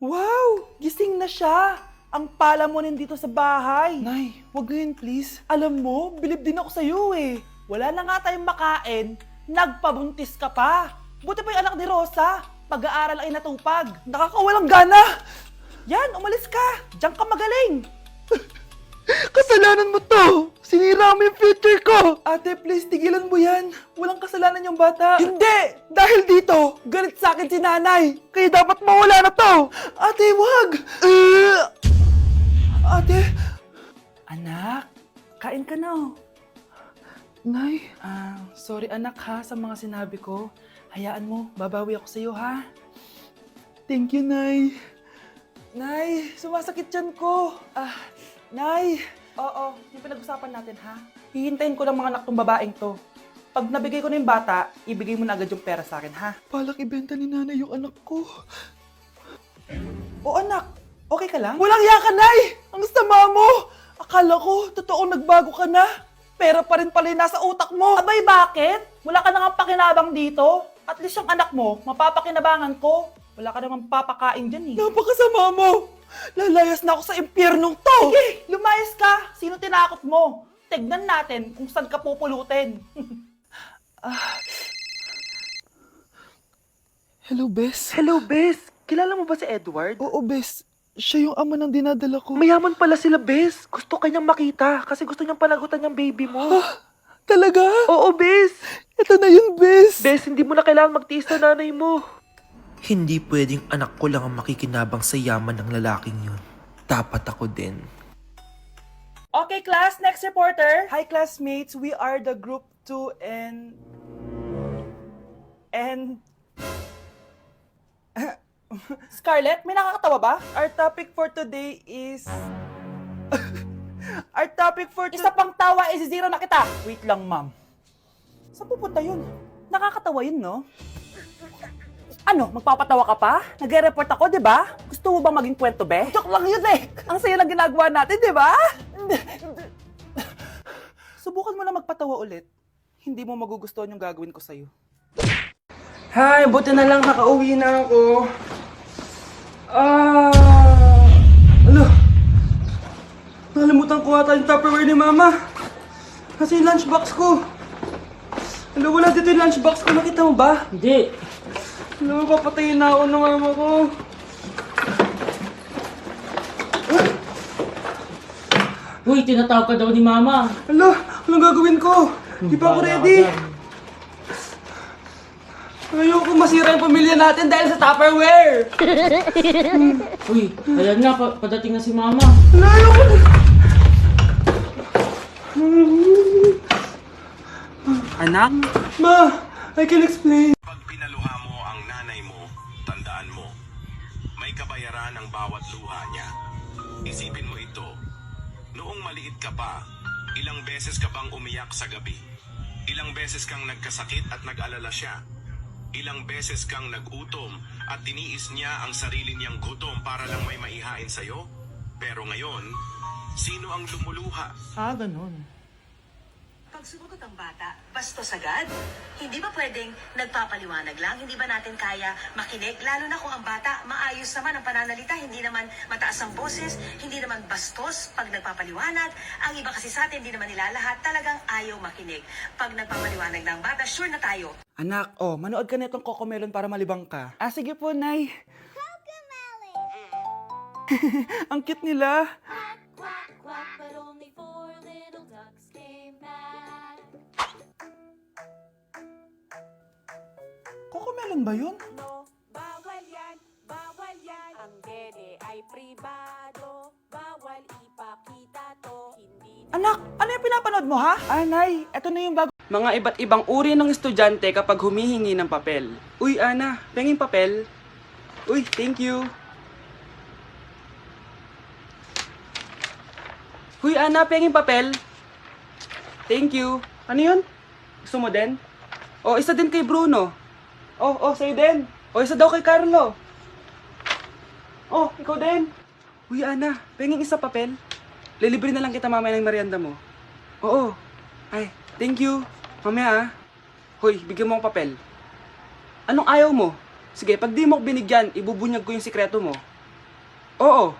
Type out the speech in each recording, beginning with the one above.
Wow! Gising na siya! Ang pala mo nandito sa bahay. Nay, wag ngayon please. Alam mo, bilib din ako sa'yo eh. Wala na nga tayong makain, nagpabuntis ka pa. Buti pa yung anak ni Rosa, pag-aaral ay natupag. Nakakawalang gana! Yan, umalis ka! Diyan ka magaling! Kasalanan mo to! Sinira mo yung future ko! Ate, please, tigilan mo yan. Walang kasalanan yung bata. Hindi! Dahil dito, galit sa akin si nanay. Kaya dapat mawala na to! Ate, wag! Ate! Anak, kain ka na oh. Nay? Sorry anak ha sa mga sinabi ko. Hayaan mo, babawi ako sa'yo ha. Thank you, Nay. Nay, sumasakit yan ko. Nay, oo, yung pinag-usapan natin ha. Hihintayin ko ng mga anak tong babaeng to. Pag nabigay ko na yung bata, ibigay mo na agad yung pera sa akin ha. Palak ibenta ni nanay yung anak ko. O anak, okay ka lang? Walang iya ka, Nay! Ang sama mo! Akala ko, totoong nagbago ka na. Pera pa rin pala yung nasa utak mo. Abay, bakit? Wala ka nang pakinabang dito. At least yung anak mo, mapapakinabangan ko. Wala ka namang papakain dyan eh. Napakasama mo! Lalayas na ako sa impyernong to! Sige, lumayas ka! Sino tinakot mo? Tignan natin kung saan ka pupulutin. Hello, Bes. Hello, Bes! Kilala mo ba si Edward? Oo, Bes. Siya yung ama ng dinadala ko. Mayaman pala sila, Bes. Gusto kanyang makita kasi gusto niyang panagutan yung baby mo. Talaga? Oo, Bes! Ito na yun, Bes. Bes, hindi mo na kailangan magtiis na nanay mo. Hindi pwedeng anak ko lang ang makikinabang sa yaman ng lalaking yun. Dapat ako din. Okay, class. Next reporter. Hi, classmates. We are the group 2 and... Scarlett, may nakakatawa ba? Our topic for today is... Isa pang tawa is zero na kita. Wait lang, ma'am. Saan pupunta yun? Nakakatawa yun, no? Ano, magpapatawa ka pa? Nagre-report ako, di ba? Gusto mo bang maging kwento, be? Joke lang yun eh! Ang saya ng ginagawa natin, di ba? Subukan mo na magpatawa ulit. Hindi mo magugustuhan yung gagawin ko sa'yo. Hi, buti na lang nakauwi na ako. Ano? Nakalimutan ko ata yung Tupperware ni Mama. Kasi yung lunchbox ko. Ano, wala dito yung lunchbox ko. Nakita mo ba? Hindi. Ano, papatayin na ako ng mama ko. Uy, tinatawag ka daw ni Mama. Ano, anong gagawin ko? Di pa ako ready. Ayoko masira yung pamilya natin dahil sa Tupperware. Uy, ayan nga, padating na si Mama. Ayoko na. Anak? Ma, I can explain. Pag pinaluha mo ang nanay mo, tandaan mo, may kabayaran ang bawat luha niya. Isipin mo ito, noong maliit ka pa, ilang beses ka bang umiyak sa gabi? Ilang beses kang nagkasakit at nag-alala siya? Ilang beses kang nagutom at tiniis niya ang sarili niyang gutom para lang may maihain sa'yo? Pero ngayon, sino ang lumuluha? Ganun. Pag sumagot ang bata, bastos agad? Hindi ba pwedeng nagpapaliwanag lang? Hindi ba natin kaya makinig? Lalo na kung ang bata, maayos naman ang pananalita, hindi naman mataas ang boses, hindi naman bastos pag nagpapaliwanag. Ang iba kasi sa atin, hindi naman nila lahat talagang ayaw makinig. Pag nagpapaliwanag ng bata, sure na tayo. Anak, manood ka na itong Cocomelon para malibang ka. Sige po, Nay. Ang cute nila. Quack, quack, but only four little ducks came back. Cocomelon ba yun? No, bawal yan, bawal yan. Ang dede ay pribado, bawal ipakita to. Hindi Anak, ano yung pinapanood mo ha? Nay, eto na yung bago. Mga iba't ibang uri ng estudyante kapag humihingi ng papel. Uy, Ana, penging papel? Uy, thank you. Uy, Ana, penging papel? Thank you. Ano yun? Gusto mo din? Isa din kay Bruno. Sa'yo din. Isa daw kay Carlo. Ikaw din. Uy, Ana, penging isa papel? Lilibre na lang kita mamaya ng merienda mo. Ay, thank you. Mamaya Hoy, bigyan mo ang papel. Anong ayaw mo? Sige, pag di mo binigyan, ibubunyag ko yung sikreto mo. Oo.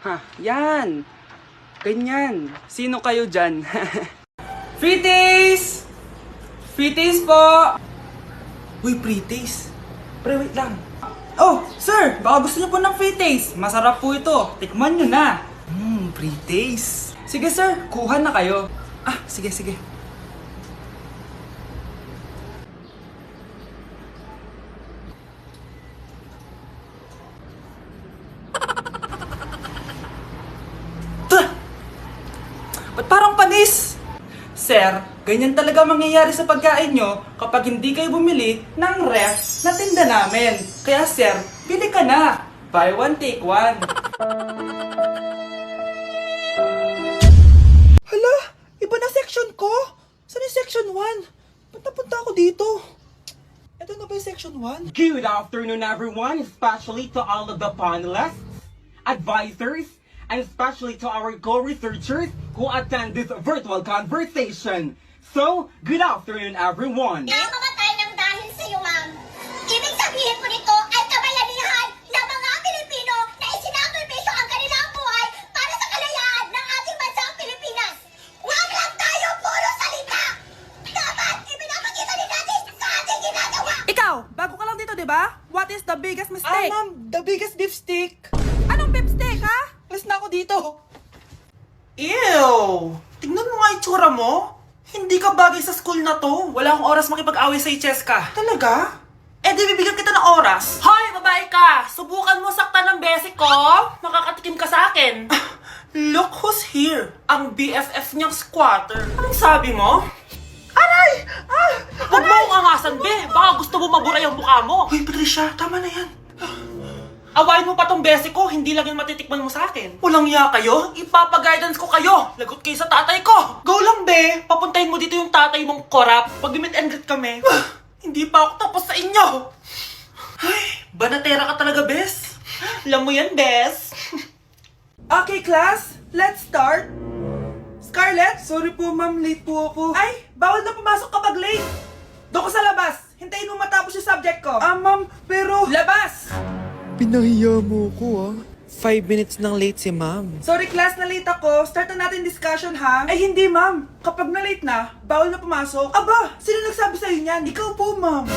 Ha, yan. Ganyan. Sino kayo dyan? Free taste! Free taste po! Uy, pre-taste. Pre, wait lang. Oh, sir! Baka gusto niyo po ng free taste. Masarap po ito. Tikman niyo na. Pre-taste. Sige, sir. Kuha na kayo. Ah, sige, sige. Ba't parang panis? Sir, ganyan talaga mangyayari sa pagkain nyo kapag hindi kayo bumili ng ref na tinda namin. Kaya sir, bili ka na. Buy one, take one. Hala, iba na section ko. Saan yung section 1? Ba't napunta ako dito? Ito na ba yung section 1? Good afternoon, everyone, especially to all of the panelists, advisors, and especially to our co-researchers who attend this virtual conversation. So, good afternoon, everyone. Namamatay ng dahil sa iyo, ma'am. Ibig sabihin po nito ay kabayanihan ng mga Pilipino na isinakripisyo ang kanilang buhay para sa kalayaan ng ating bansang Pilipinas. Huwag lang tayo puro salita! Dapat ipinapakita din natin sa ating ginagawa! Ikaw, bago ka lang dito, di ba? What is the biggest mistake? Ma'am, the biggest beef stick. Anong beef steak, ha? Alis na ako dito. Ew! Tingnan mo nga itsura mo. Hindi ka bagay sa school na to. Wala akong oras makipag-away sa Cheska. Talaga? Eh di bibigyan kita ng oras. Hoy, babae ka! Subukan mo saktan ng basic ko! Makakatikim ka sa akin! Look who's here. Ang BFF niyang squatter. Anong sabi mo? Aray! Huwag mo akong angasan, be! Baka gusto mo mabura yung mukha mo! Hoy, Patricia, tama na yan. Awayin mo pa tong basic ko, hindi lang yung matitikman mo sa akin. Walang ya kayo? Ipapa-guidance ko kayo! Lagot kayo sa tatay ko! Go lang, be. Papuntahin mo dito yung tatay mong korap. Pag-meet and greet kami. Hindi pa ako tapos sa inyo. Ay, banatera ka talaga, bes. Alam mo yan, bes. Okay, class. Let's start. Scarlett, sorry po ma'am, late po ako. Ay, bawal na pumasok kapag late. Doon ko sa labas. Hintayin mo matapos yung subject ko. Ma'am, pero... Labas! Pinahiya mo ko, 5 minutes nang late si ma'am. Sorry class, na late ako. Start na natin discussion ha. Ay hindi ma'am. Kapag na late na, bawal na pumasok. Aba, sino nagsabi sa'yo niyan? Ikaw po ma'am.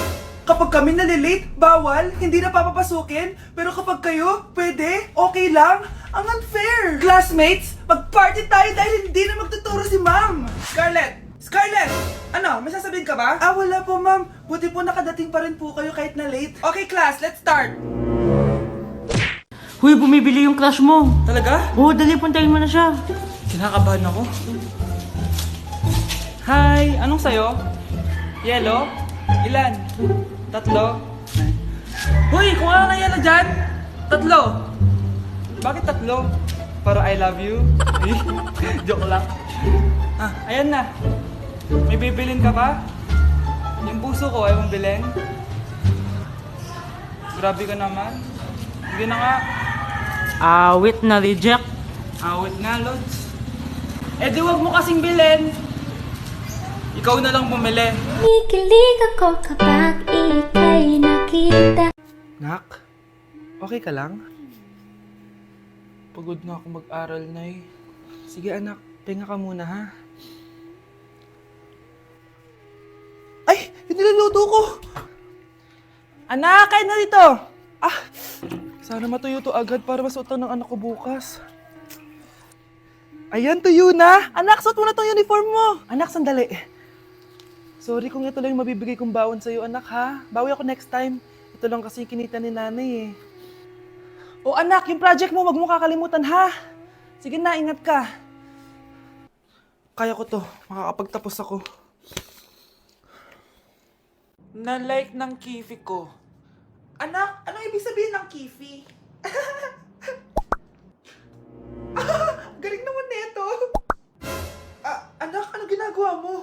Kapag kami nalilate, bawal, hindi na papapasukin. Pero kapag kayo, pwede, okay lang. Ang unfair. Classmates, mag-party tayo dahil hindi na magtuturo si ma'am. Scarlett! Scarlett! Ano, may sasabihin ka ba? Wala po ma'am. Buti po nakadating pa rin po kayo kahit na late. Okay class, let's start. Huy, bumibili yung crush mo. Talaga? Oo, dali, puntahin mo na siya. Kinakabahan ako. Hi! Anong sayo? Yellow? Ilan? 3? Hoy! Kung ano na yellow dyan? 3! Bakit 3? Para I love you? Joke lang. Ayan na. May bibilin ka ba? Yung puso ko, ayaw mong bilhin? Grabe ka naman. Hindi na nga. Awit na reject. Awit nga, Lods. Eh di wag mo kasing bilhin. Ikaw na lang bumili. Kikilig ako kapag ika'y nakita. Nak, okay ka lang? Pagod na ako mag-aral, Nay. Sige anak, pahinga ka muna ha. Ay, yung niluluto ko. Anak, kain na dito! Sana matuyo to agad para masuotan ng anak ko bukas. Ayan, tuyo na! Anak, suot mo na tong uniform mo! Anak, sandali. Sorry kung ito lang yung mabibigay kong bawon sa'yo, anak ha. Bawi ako next time. Ito lang kasi yung kinita ni nanay eh. O anak, yung project mo, wag mo kakalimutan ha. Sige na, ingat ka. Kaya ko to, makakapagtapos ako. Na-like ng kifi ko. Anak, anong ibig sabihin ng kifi? Galing naman nito. Anak, ano ginagawa mo?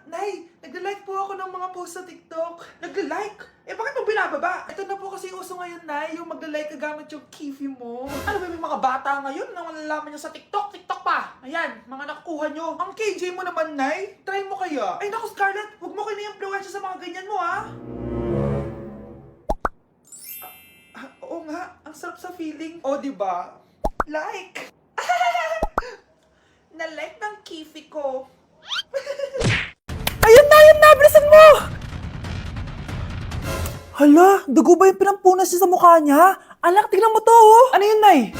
Nay, nagla-like po ako ng mga post sa TikTok. Nagla-like? Eh, bakit mo binababa? Ito na po kasi uso ngayon, Nay, yung magla-like ka gamit yung kifi mo. Ano ba, may mga bata ngayon na malalaman nyo sa TikTok? TikTok pa! Ayan, mga nakukuha nyo. Ang KJ mo naman, Nay. Try mo kaya. Ay, naku, Scarlett, huwag mo kayo na-influensya sa mga ganyan mo, ha? Oo nga, ang sarap sa feeling. O, di ba? Like! Na-like ng kifi ko. Ayun na! Bilisan mo! Hala, dugo ba yung pinampunas niya sa mukha niya? Anak, tignan mo to, oh! Ano yun, Nay?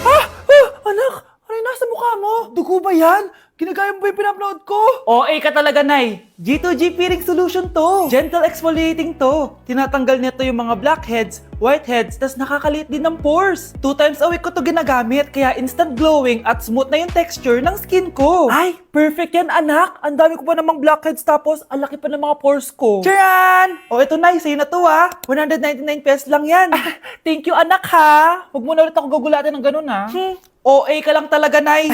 Anak! Ano yung nasa mukha mo? Dugo ba yan? Ginagaya mo ba yung pinupload ko? OA ka talaga, Nay. G2G peeling solution to. Gentle exfoliating to. Tinatanggal nito yung mga blackheads, whiteheads, tas nakakaliit din ng pores. 2 times a week ko to ginagamit, kaya instant glowing at smooth na yung texture ng skin ko. Ay, perfect yan, anak! Ang dami ko pa namang blackheads tapos ang laki pa ng mga pores ko. Charan! O, ito, Nay, sa'yo na to, ha? 199 pesos lang yan. Thank you, anak, ha. Huwag mo na ulit ako gagulatin ng ganun, ha. OA ka lang talaga, Nay.